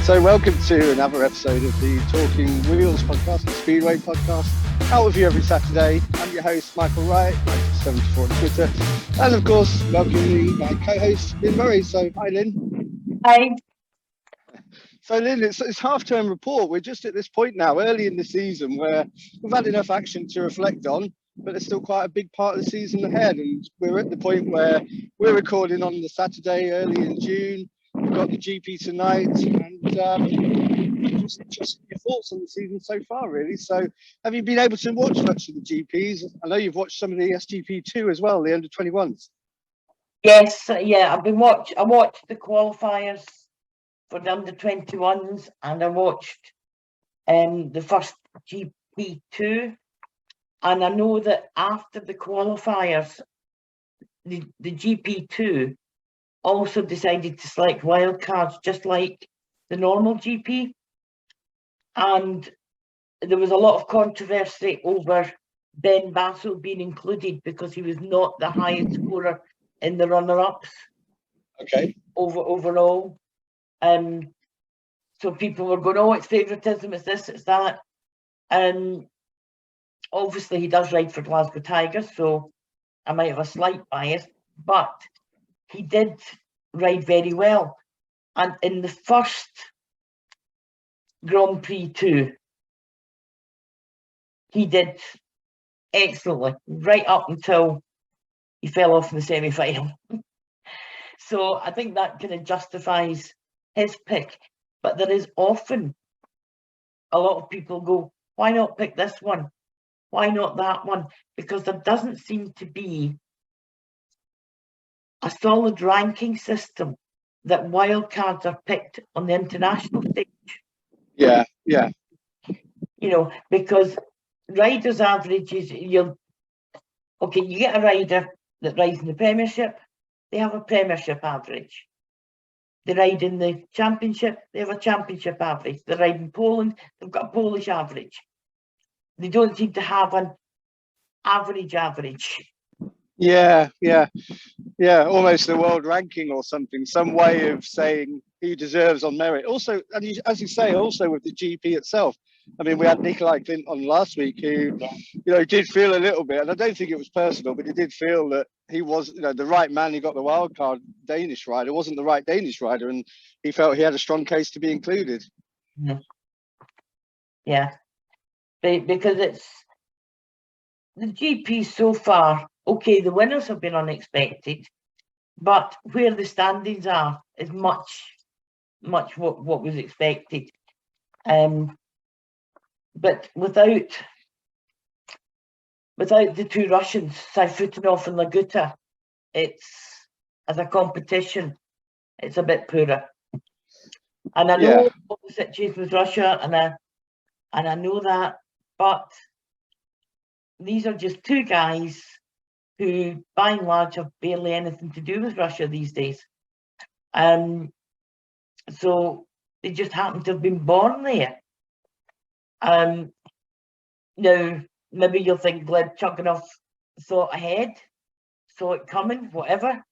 So welcome to another episode of the Talking Wheels podcast, the Speedway podcast. Out with you every Saturday. I'm your host, Michael Wright, 74 on Twitter. And of course, welcoming my co-host, Lynne Murray. So, hi, Lynne. Hi. So, Lynne, it's half-term report. We're just at this point now, early in the season, where we've had enough action to reflect on, but there's still quite a big part of the season ahead. And we're at the point where we're recording on the Saturday, early in June. We've got the GP tonight, and just interested in your thoughts on the season so far, really. So, have you been able to watch much of the GPs? I know you've watched some of the SGP2 as well, the under 21s. Yes, yeah, I watched the qualifiers for the under 21s, and I watched the first GP2, and I know that after the qualifiers, the GP2 also decided to select wildcards, just like the normal GP. And there was a lot of controversy over Ben Bassel being included because he was not the highest scorer in the runner-ups. Okay. Overall. So people were going, oh, it's favouritism, it's this, it's that. Obviously he does ride for Glasgow Tigers, so I might have a slight bias, but he did ride very well. And in the first Grand Prix 2, he did excellently, right up until he fell off in the semi-final. So I think that kind of justifies his pick. But there is often a lot of people go, why not pick this one? Why not that one? Because there doesn't seem to be a solid ranking system that wildcards are picked on the international stage. Yeah. You know, because riders' averages, you get a rider that rides in the Premiership, they have a Premiership average. They ride in the Championship, they have a Championship average. They ride in Poland, they've got a Polish average. They don't seem to have an average. Yeah. Almost the world ranking or something, some way of saying he deserves on merit. Also, and as you say, also with the GP itself. I mean, we had Nikolai Clint on last week who, did feel a little bit, and I don't think it was personal, but he did feel that he was, the right man. He got the wild card Danish rider, wasn't the right Danish rider, and he felt he had a strong case to be included. Yeah, because it's the GP so far. Okay, the winners have been unexpected, but where the standings are is much what was expected. But without the two Russians, Sayfutdinov and Laguta, it's, as a competition, it's a bit poorer. And I know what the situation with Russia, and I know that, but these are just two guys who, by and large, have barely anything to do with Russia these days. So they just happen to have been born there. Now, maybe you'll think Gleb Chuganov thought ahead, saw it coming, whatever,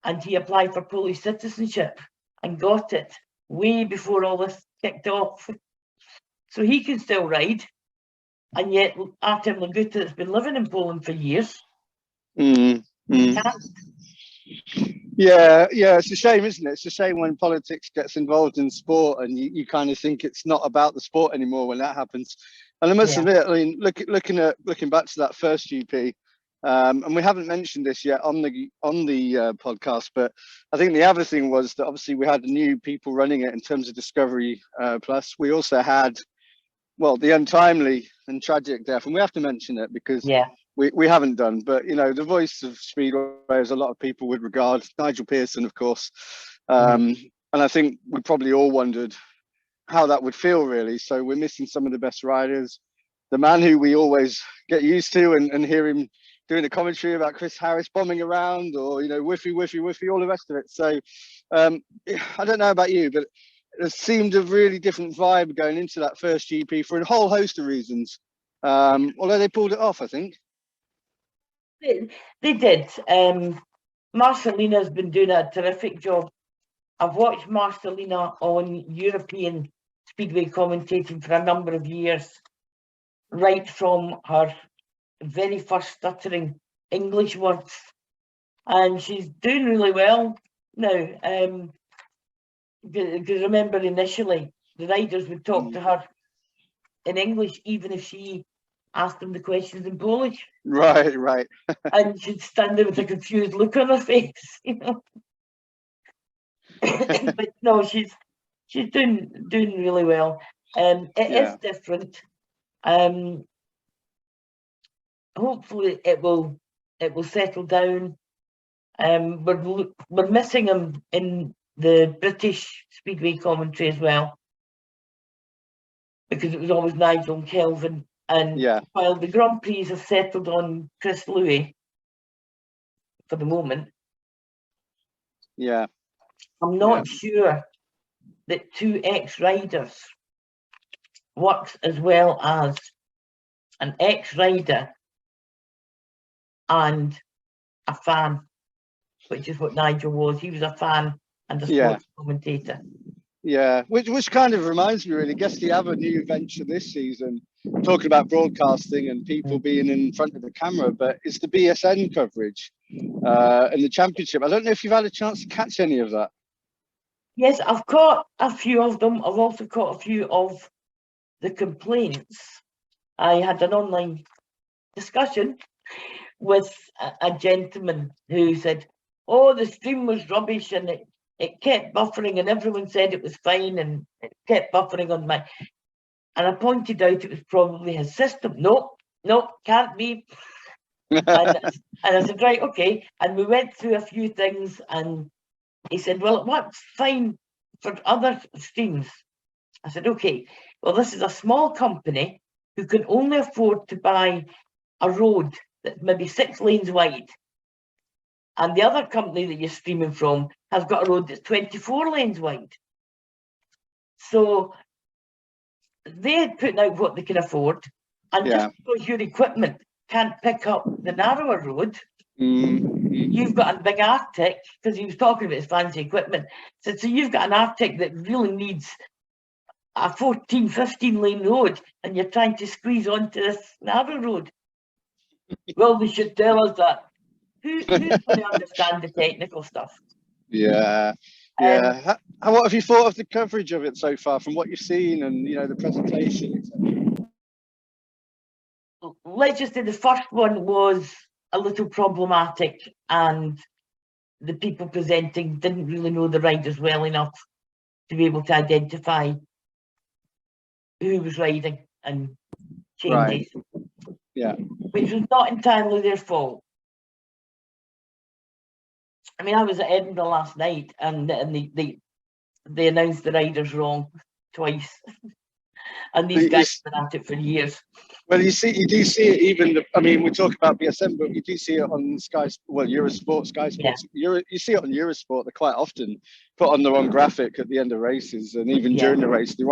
and he applied for Polish citizenship and got it way before all this kicked off. So he can still ride, and yet Artem Laguta, that's been living in Poland for years, can't. Yeah, it's a shame, isn't it? It's a shame when politics gets involved in sport, and you kind of think it's not about the sport anymore when that happens. And I must admit, I mean, looking back to that first GP, and we haven't mentioned this yet on the podcast, but I think the other thing was that obviously we had new people running it in terms of Discovery Plus. We also had, the untimely and tragic death, and we have to mention it because we haven't done, but the voice of Speedway, as a lot of people would regard, Nigel Pearson, of course, and I think we probably all wondered how that would feel, really. So we're missing some of the best riders. The man who we always get used to and hear him doing a commentary about Chris Harris bombing around, or whiffy, all the rest of it. So I don't know about you, but it seemed a really different vibe going into that first GP for a whole host of reasons. Although they pulled it off, I think. They did. Marcelina's been doing a terrific job I've watched Marcelina on European Speedway commentating for a number of years, right from her very first stuttering English words, and she's doing really well now. Because remember, initially the riders would talk to her in English, even if she asked them the questions in Polish. Right. And she'd stand there with a confused look on her face, you know. But no, she's doing really well. It is different. Hopefully it will settle down. We're missing him in the British Speedway commentary as well, because it was always Nigel and Kelvin. And while the Grand Prix have settled on Chris Louis for the moment, I'm not sure that two ex-riders works as well as an ex-rider and a fan, which is what Nigel was. He was a fan and a sports commentator. Yeah, which kind of reminds me, really. I guess they have a new venture this season, talking about broadcasting and people being in front of the camera, but it's the BSN coverage in the championship. I don't know if you've had a chance to catch any of that. Yes, I've caught a few of them. I've also caught a few of the complaints. I had an online discussion with a gentleman who said, oh, the stream was rubbish and it kept buffering, and everyone said it was fine and it kept buffering on my... And I pointed out it was probably his system. No, can't be. and I said, right, okay. And we went through a few things, and he said, well, it works fine for other streams. I said, okay, well, this is a small company who can only afford to buy a road that's maybe 6 lanes wide. And the other company that you're streaming from has got a road that's 24 lanes wide. So they had put out what they can afford. And just because your equipment can't pick up the narrower road, you've got a big Arctic, because he was talking about his fancy equipment. So you've got an Arctic that really needs a 14, 15 lane road, and you're trying to squeeze onto this narrow road. Well, they should tell us that. Who's going to understand the technical stuff? What have you thought of the coverage of it so far, from what you've seen and the presentation, etc.? Let's just say the first one was a little problematic, and the people presenting didn't really know the riders well enough to be able to identify who was riding and changes. Which was not entirely their fault. I mean, I was at Edinburgh last night, and they announced the riders wrong twice. And these guys have been at it for years. Well, you do see it even. I mean, we talk about BSN, but you do see it on Sky. Well, Eurosport, Sky Sports. You see it on Eurosport. They quite often put on the wrong graphic at the end of races, and even during the race, the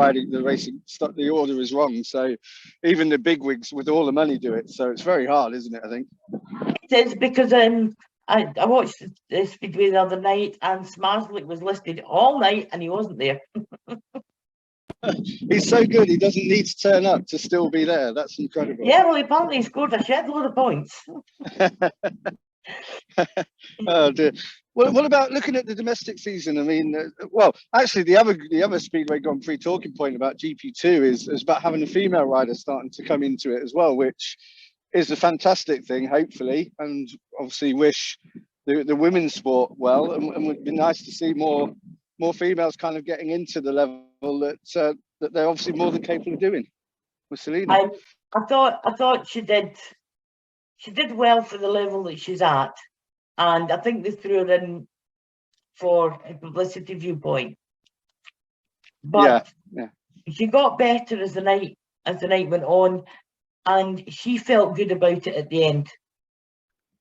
order is wrong. So even the bigwigs with all the money do it. So it's very hard, isn't it? I think it is, because I watched the Speedway the other night, and Smarslick was listed all night, and he wasn't there. He's so good, he doesn't need to turn up to still be there. That's incredible. Yeah, well, apparently he scored a shed load of points. Oh dear. What about looking at the domestic season? I mean, well, actually, the other Speedway Grand Prix talking point about GP2 is about having a female rider starting to come into it as well, which is a fantastic thing, hopefully, and obviously wish the women's sport well, and would be nice to see more females kind of getting into the level that they're obviously more than capable of doing. With Selena, I thought she did well for the level that she's at, and I think they threw her in for a publicity viewpoint. But she got better as the night went on, and she felt good about it at the end,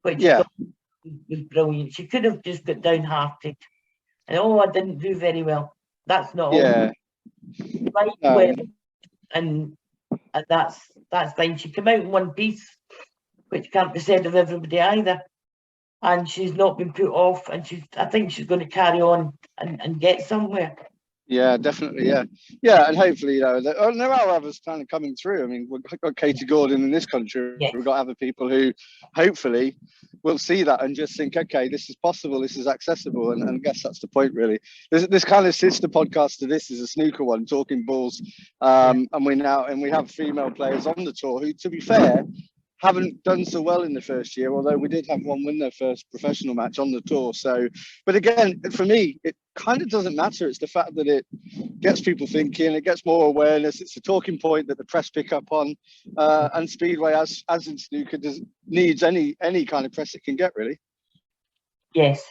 which was brilliant. She could have just got downhearted and I didn't do very well. That's not all. Well, and that's fine. She came out in one piece, which can't be said of everybody either. and she's not been put off, and I think she's going to carry on and get somewhere. Yeah, definitely. Yeah, and hopefully, there are others kind of coming through. I mean, we've got Katie Gordon in this country. Yes. We've got other people who hopefully will see that and just think, okay, this is possible, this is accessible, and I guess that's the point, really. This kind of sister podcast to this is a snooker one, Talking Balls, and we have female players on the tour who, to be fair, haven't done so well in the first year, although we did have one win their first professional match on the tour. So, but again, for me, it kind of doesn't matter. It's the fact that it gets people thinking, it gets more awareness. It's a talking point that the press pick up on, and Speedway, as in snooker, needs any kind of press it can get, really. Yes,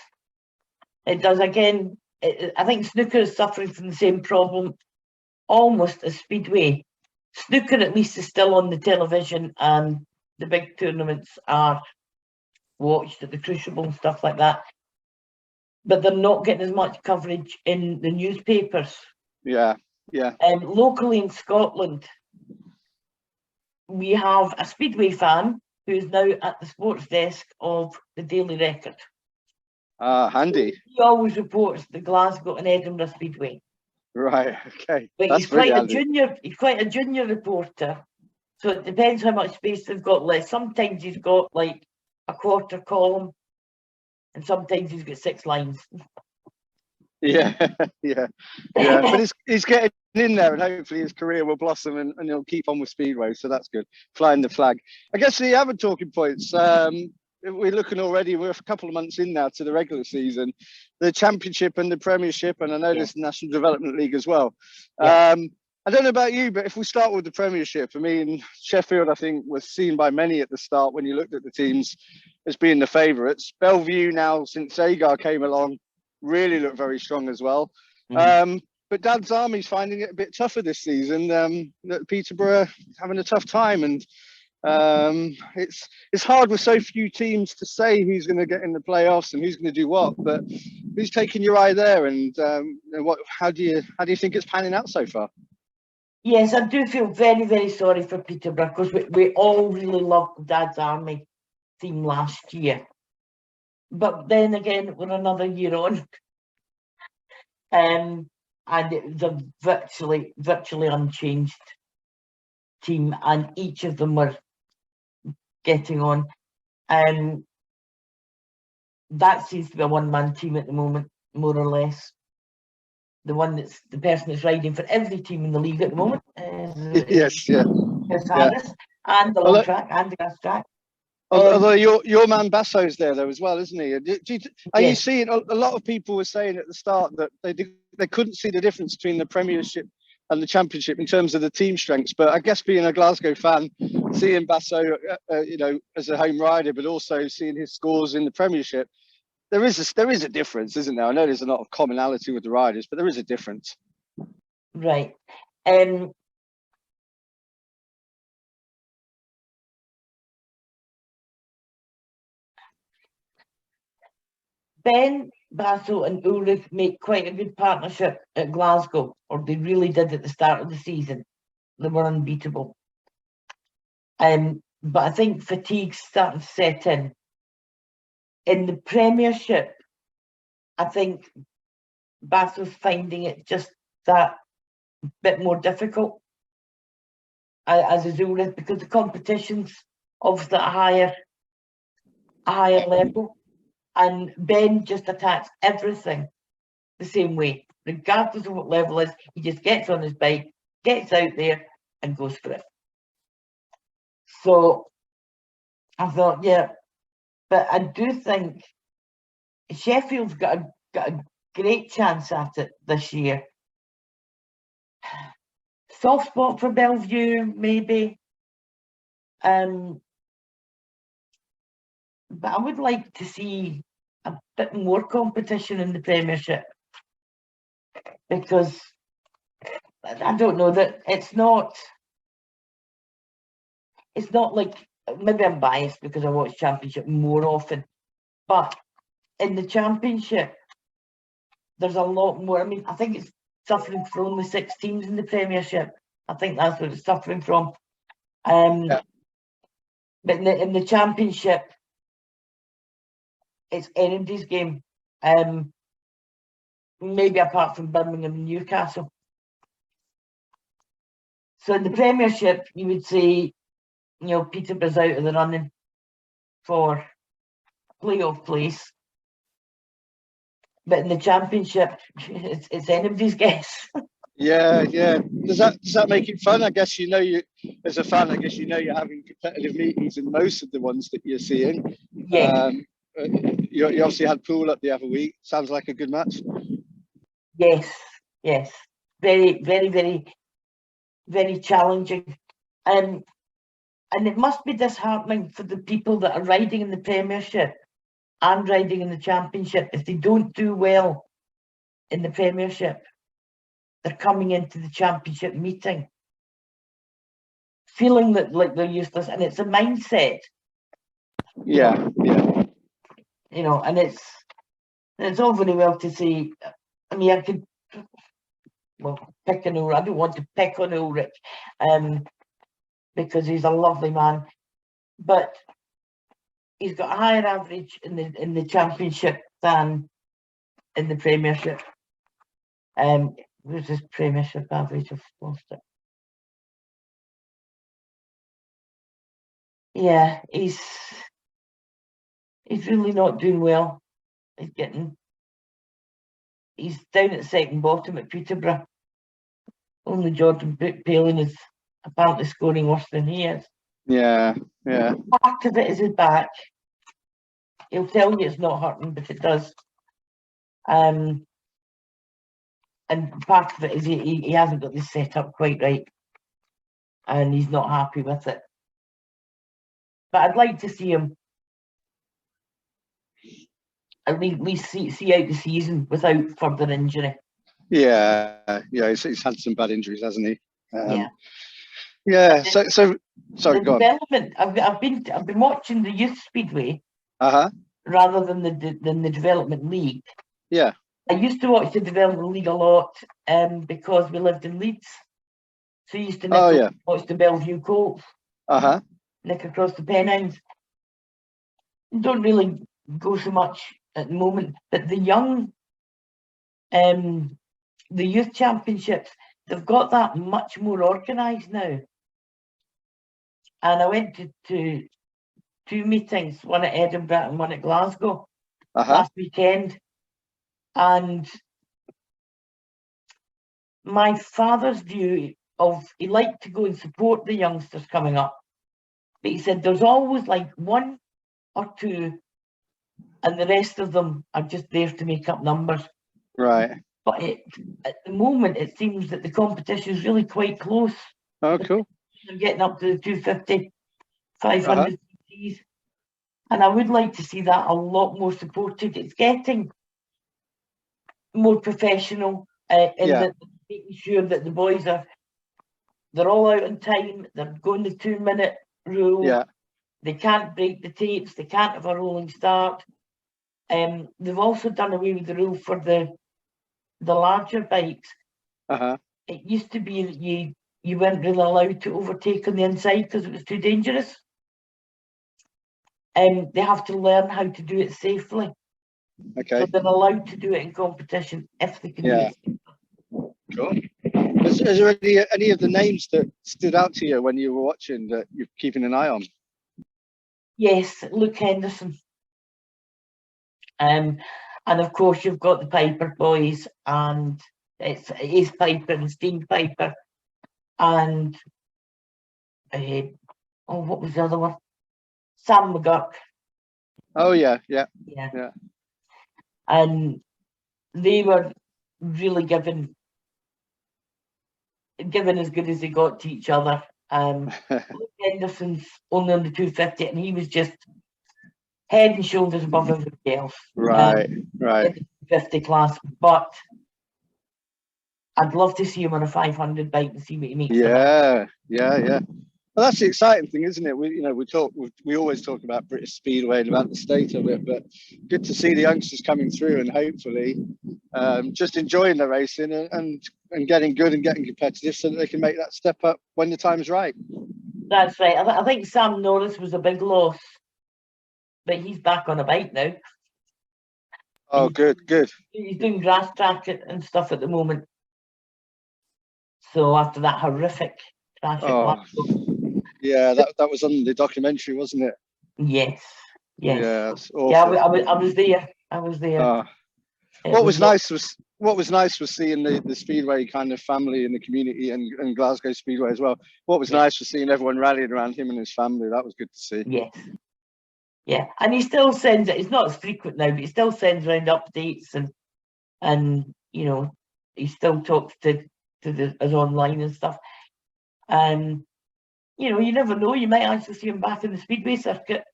it does. Again, I think snooker is suffering from the same problem almost as Speedway. Snooker at least is still on the television, and the big tournaments are watched at the Crucible and stuff like that, but they're not getting as much coverage in the newspapers. Yeah. Locally in Scotland, we have a Speedway fan who is now at the sports desk of the Daily Record. Handy. He always reports the Glasgow and Edinburgh Speedway. Right. Okay. But he's quite a junior. He's quite a junior reporter. So it depends how much space they've got left. Sometimes he's got like a quarter column, and sometimes he's got 6 lines. Yeah. But he's getting in there, and hopefully his career will blossom, and he'll keep on with Speedway. So that's good. Flying the flag. I guess the other talking points. We're looking already. We're a couple of months in now to the regular season, the Championship and the Premiership, and I know there's the National Development League as well. Yeah. I don't know about you, but if we start with the Premiership, I mean, Sheffield, I think, was seen by many at the start when you looked at the teams as being the favourites. Bellevue now, since Agar came along, really looked very strong as well. But Dad's Army's finding it a bit tougher this season. Peterborough having a tough time, and it's hard with so few teams to say who's going to get in the playoffs and who's going to do what. But who's taking your eye there, and how do you think it's panning out so far? Yes, I do feel very, very sorry for Peterborough, because we all really loved Dad's Army theme last year. But then again, we're another year on. And it was a virtually unchanged team, and each of them were getting on. That seems to be a one-man team at the moment, more or less. The person that's riding for every team in the league at the moment is Harris, and the long track and the gas track. Although your man Basso's there though as well, isn't he? Are you seeing a lot of people were saying at the start that they couldn't see the difference between the Premiership and the Championship in terms of the team strengths? But I guess being a Glasgow fan, seeing Basso, as a home rider, but also seeing his scores in the Premiership, there is a difference, isn't there? I know there's a lot of commonality with the riders, but there is a difference. Right. Ben Basso and Ulrich make quite a good partnership at Glasgow, or they really did at the start of the season. They were unbeatable. But I think fatigue's starting to set in. In the Premiership, I think Basso's finding it just that bit more difficult, as is Ulrich, because the competition's obviously at a higher level. And Ben just attacks everything the same way, regardless of what level it is. He just gets on his bike, gets out there, and goes for it. So I thought, but I do think Sheffield's got a great chance at it this year. Soft spot for Bellevue, maybe. But I would like to see a bit more competition in the Premiership, because I don't know, that it's not like, maybe I'm biased because I watch Championship more often, but in the Championship there's a lot more. I mean, I think it's suffering from only 6 teams in the Premiership. I think that's what it's suffering from. But in the Championship, it's anybody's game. Maybe apart from Birmingham and Newcastle. So in the Premiership, you would say, you know, Peterborough's out of the running for playoff place. But in the Championship, it's anybody's guess. Yeah. Does that make it fun? I guess, you know, you as a fan, I guess, you know, you're having competitive meetings in most of the ones that you're seeing. Yeah. You obviously had Poole up the other week. Sounds like a good match. Yes. Very, very, very, very challenging. And it must be disheartening for the people that are riding in the Premiership and riding in the Championship. If they don't do well in the Premiership, they're coming into the Championship meeting feeling that like they're useless, and it's a mindset. Yeah. You know, and it's all very well to say. I mean, I could pick on Ulrich. I don't want to pick on Ulrich, because he's a lovely man, but he's got a higher average in the Championship than in the Premiership. Where's his Premiership average? I've lost it. Yeah, he's really not doing well. He's down at second bottom at Peterborough. Only Jordan Palin is apparently scoring worse than he is. Yeah. Part of it is his back. He'll tell you it's not hurting, but it does. And part of it is he hasn't got this set up quite right, and he's not happy with it. But I'd like to see him at least see out the season without further injury. Yeah. He's had some bad injuries, hasn't he? Yeah. So sorry, go on. Development. I've been watching the youth speedway. Rather than the development league. Yeah. I used to watch the development league a lot, because we lived in Leeds. So I used to watch the Bellevue Colts. Nick across the Pennines. Don't really go so much at the moment, but the young, the youth championships, they've got that much more organised now. And I went to two meetings, one at Edinburgh and one at Glasgow last weekend. And my father's view of, he liked to go and support the youngsters coming up, but he said there's always like one or two, and the rest of them are just there to make up numbers. Right. But at the moment, it seems that the competition is really quite close. Oh, cool. They're getting up to the 250, 500 cc's. And I would like to see that a lot more supported. It's getting more professional, in making sure that the boys they're all out on time, they're going the 2-minute rule. Yeah. They can't break the tapes, they can't have a rolling start. They've also done away with the rule for the larger bikes. It used to be that you weren't really allowed to overtake on the inside because it was too dangerous. They have to learn how to do it safely. Okay. So they're allowed to do it in competition if they can do it. Cool. Is there any of the names that stood out to you when you were watching that you're keeping an eye on? Yes, Luke Henderson. And of course you've got the Piper boys, and it is Piper and Steam Piper, and what was the other one? Sam McGurk. Oh yeah. And they were really given as good as they got to each other. Luke Henderson's only on the 250, and he was just head and shoulders above everybody else. Right. In the 250 class, but I'd love to see him on a 500 bike and see what he makes. Yeah. Well, that's the exciting thing, isn't it? We always talk about British Speedway and about the state of it, but good to see the youngsters coming through and hopefully just enjoying the racing and getting good and getting competitive so that they can make that step up when the time's right. That's right. I think Sam Norris was a big loss, but he's back on a bike now. Oh, good, good. He's doing grass track and stuff at the moment. So after that horrific crash at Glasgow. Yeah, that was on the documentary, wasn't it? Yes, yes. Yeah, it's awful. Yeah, I was there. I was there. What was nice was seeing the Speedway kind of family in the community and Glasgow Speedway as well. What was nice was seeing everyone rallying around him and his family. That was good to see. Yes. Yeah, and he still sends it. It's not as frequent now, but he still sends around updates and you know, he still talks to us online and stuff. And you know, you never know, you might actually see him back in the Speedway circuit.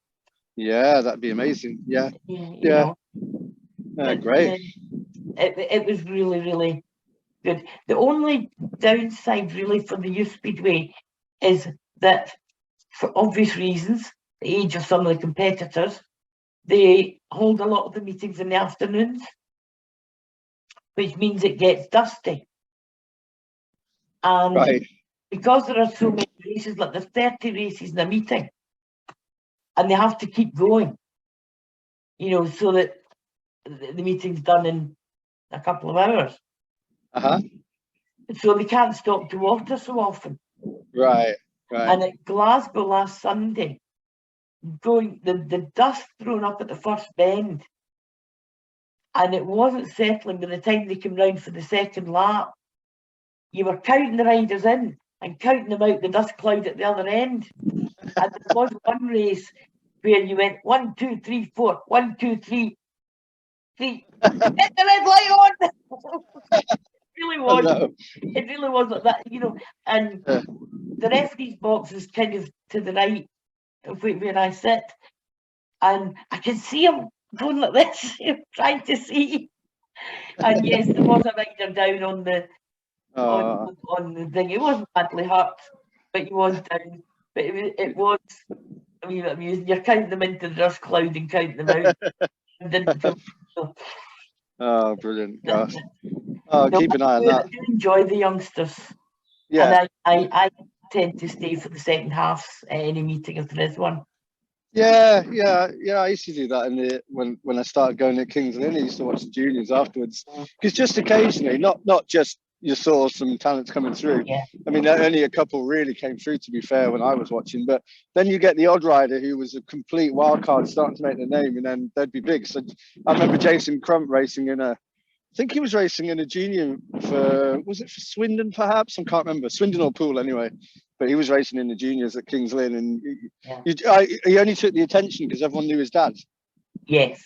Yeah, that'd be amazing. Yeah. You know, great. It was really, really good. The only downside really for the youth Speedway is that, for obvious reasons, the age of some of the competitors, they hold a lot of the meetings in the afternoons, which means it gets dusty. And because there are so many races, like there's 30 races in a meeting, and they have to keep going, you know, so that the meeting's done in a couple of hours. So they can't stop to water so often. Right. And at Glasgow last Sunday, the dust thrown up at the first bend, and it wasn't settling by the time they came round for the second lap. You were counting the riders in and counting them out, the dust cloud at the other end. And there was one race where you went 1, 2, 3, 4, 1, 2, 3, 3. Hit the red light on. It really was. No. It really was like that, you know. And the referee's box is kind of to the right of where I sit, and I can see him going like this, trying to see. And yes, there was a rider down on the on the thing. He wasn't badly hurt, but he was down. But it was, I mean, amusing. You're counting them into the dust cloud and counting them out. Didn't feel so. Oh, brilliant! Gosh. Oh, keep an eye on that. I do enjoy the youngsters. Yeah. And I tend to stay for the second half at any meeting if there is one. Yeah. I used to do that when I started going to Kings Lynn. I used to watch the juniors afterwards, because just occasionally, not just you saw some talents coming through. Yeah. I mean, only a couple really came through, to be fair, when I was watching. But then you get the odd rider who was a complete wild card, starting to make their name, and then they'd be big. So I remember Jason Crump racing I think he was racing in a junior was it for Swindon perhaps? I can't remember. Swindon or Poole anyway. But he was racing in the juniors at Kings Lynn, and he only took the attention because everyone knew his dad. Yes.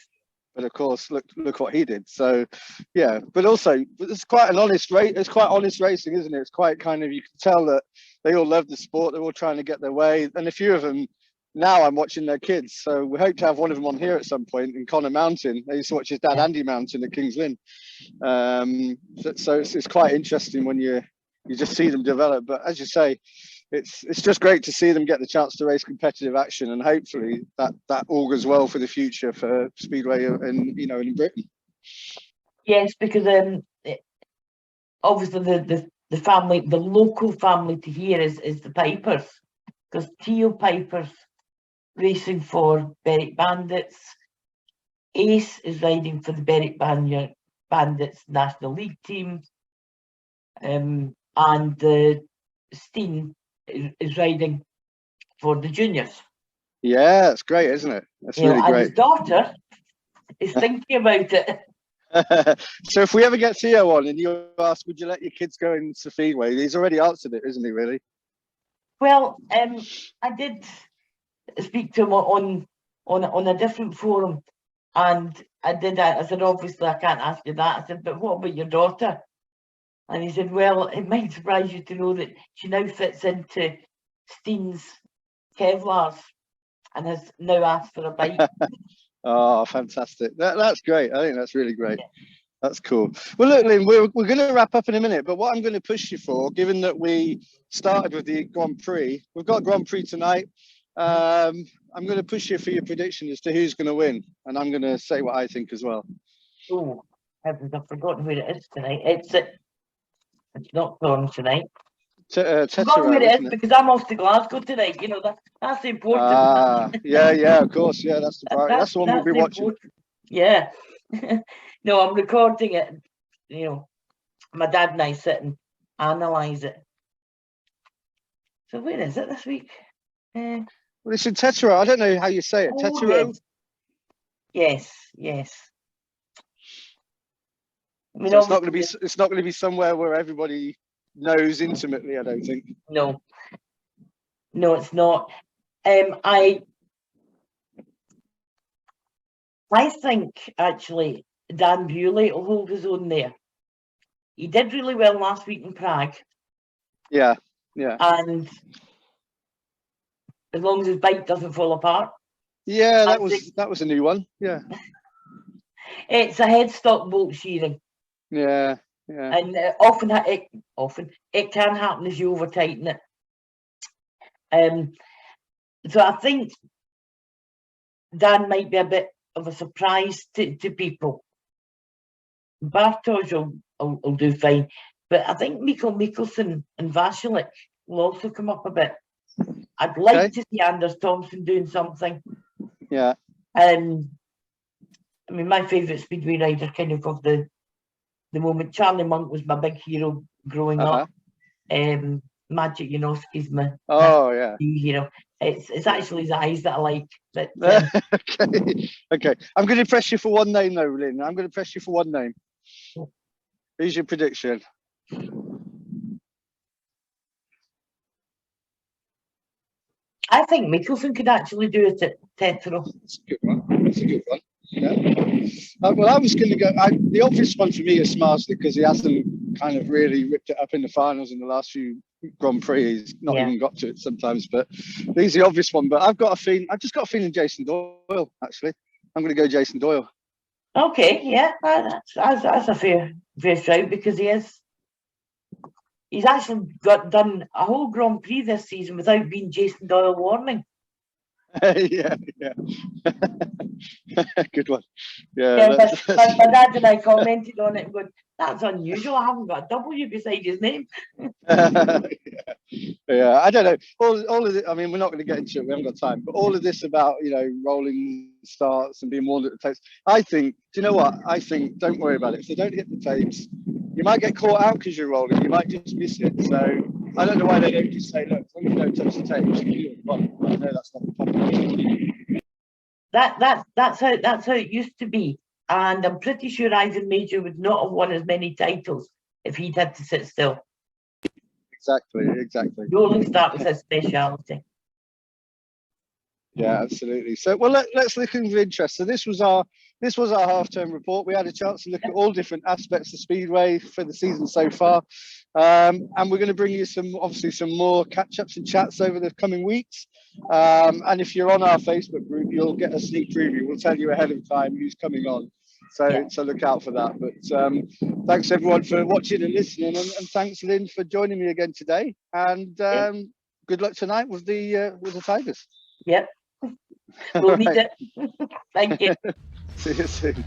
But of course, look what he did. So, yeah. But also, it's quite an honest race. It's quite honest racing, isn't it? It's quite kind of, you can tell that they all love the sport. They're all trying to get their way. And a few of them, now I'm watching their kids. So we hope to have one of them on here at some point. And Connor Mountain, I used to watch his dad, Andy Mountain, at Kings Lynn. So it's quite interesting when you just see them develop. But as you say, it's just great to see them get the chance to race competitive action, and hopefully that augurs well for the future for Speedway and in Britain. Yes, because obviously the family, the local family to here is the Pipers, because Teal Pipers racing for Berwick Bandits, Ace is riding for the Berwick Bandits National League team, and Steen is riding for the juniors. Yeah, that's great, isn't it? That's really great. And his daughter is thinking about it. So if we ever get Theo on and you ask, would you let your kids go in Speedway? He's already answered it, isn't he, really? Well, I did speak to him on a different forum, and I said, obviously I can't ask you that. I said, but what about your daughter? And he said, well, it might surprise you to know that she now fits into Steen's Kevlars and has now asked for a bike. Oh, fantastic. That's great. I think that's really great. Yeah. That's cool. Well, look, Lynne, we're going to wrap up in a minute, but what I'm going to push you for, given that we started with the Grand Prix, we've got Grand Prix tonight. I'm going to push you for your prediction as to who's going to win, and I'm going to say what I think as well. Oh, I've forgotten where it is tonight. It's not on tonight. Teterow, where it is, because I'm off to Glasgow tonight. That's the important. Yeah, of course. Yeah, that's the priority. That's the one we'll be watching. Yeah. No, I'm recording it. You know, my dad and I sit and analyse it. So where is it this week? Well, it's in Teterow. I don't know how you say it. Teterow? Yes. I mean, So it's not going to be somewhere where everybody knows intimately, I don't think. No, it's not. I think actually Dan Bewley will hold his own there. He did really well last week in Prague. Yeah. And as long as his bike doesn't fall apart. Yeah, that was a new one. Yeah. It's a headstock bolt shearing. Yeah. And often it can happen as you over tighten it. So I think Dan might be a bit of a surprise to people. Bartosz will do fine, but I think Mikkel Mikkelsen and Vasilik will also come up a bit. I'd like to see Anders Thompson doing something. Yeah. I mean, my favourite speedway rider kind of the moment. Charlie Monk was my big hero growing up. Magic Janoski's my hero. It's actually his eyes that I like. But, okay. I'm going to press you for one name though, Lynne. I'm going to press you for one name. Who's your prediction? I think Mikkelsen could actually do it at Teterow. That's a good one. Yeah. Well, I was going to go. The obvious one for me is Smarsly because he hasn't kind of really ripped it up in the finals in the last few Grand Prix. He's not even got to it sometimes, but he's the obvious one. But I've just got a feeling Jason Doyle. Actually, I'm going to go Jason Doyle. Okay, yeah, that's a fair shout because he's actually done a whole Grand Prix this season without being Jason Doyle warning. Yeah. Good one. Yeah, my dad and I commented on it and going, that's unusual. I haven't got a W beside his name. Yeah, I don't know. All of it. I mean, we're not going to get into it. We haven't got time. But all of this about rolling starts and being warned at the tapes. I think. Do you know what? I think. Don't worry about it. If they don't hit the tapes, you might get caught out because you're rolling. You might just miss it. So I don't know why they don't just say, look, as long as you don't touch the tapes, you do it. I know that's not the problem. That's how it used to be, and I'm pretty sure Ivan Major would not have won as many titles if he'd had to sit still. Exactly. Rolling start was his speciality. Yeah, absolutely. So, well, let's look in with interest. So this was our half-term report. We had a chance to look at all different aspects of Speedway for the season so far, and we're going to bring you some more catch-ups and chats over the coming weeks. And if you're on our Facebook group, you'll get a sneak preview. We'll tell you ahead of time who's coming on. So look out for that. But thanks everyone for watching and listening, and thanks Lynne for joining me again today. And good luck tonight with the Tigers. Yep. We'll need it. Thank you. See you soon.